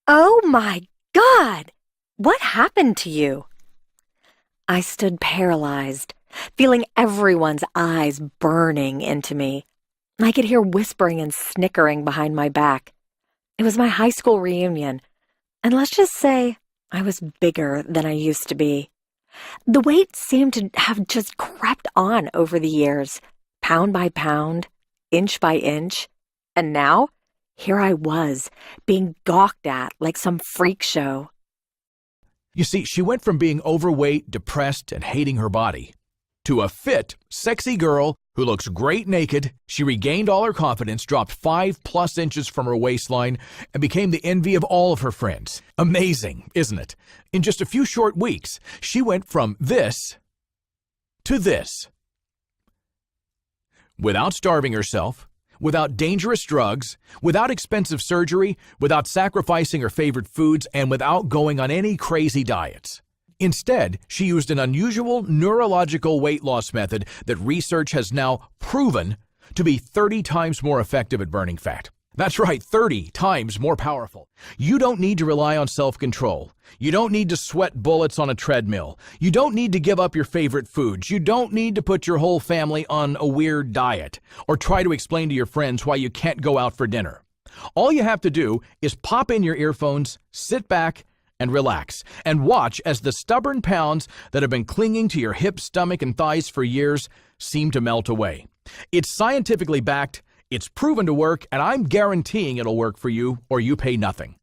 Oh my God! What happened to you? I stood paralyzed, feeling everyone's eyes burning into me. I could hear whispering and snickering behind my back. It was my high school reunion, and let's just say I was bigger than I used to be. The weight seemed to have just crept on over the years, pound by pound, inch by inch, and now here I was, being gawked at like some freak show. You see, she went from being overweight, depressed, and hating her body to a fit, sexy girl who looks great naked. She regained all her confidence, dropped 5+ inches from her waistline, and became the envy of all of her friends. Amazing, isn't it? In just a few short weeks, she went from this to this. Without starving herself, without dangerous drugs, without expensive surgery, without sacrificing her favorite foods, and without going on any crazy diets. Instead, she used an unusual neurological weight loss method that research has now proven to be 30 times more effective at burning fat. That's right, 30 times more powerful. You don't need to rely on self-control. You don't need to sweat bullets on a treadmill. You don't need to give up your favorite foods. You don't need to put your whole family on a weird diet or try to explain to your friends why you can't go out for dinner. All you have to do is pop in your earphones, sit back, and relax, and watch as the stubborn pounds that have been clinging to your hips, stomach, and thighs for years seem to melt away. It's scientifically backed, it's proven to work, and I'm guaranteeing it'll work for you or you pay nothing.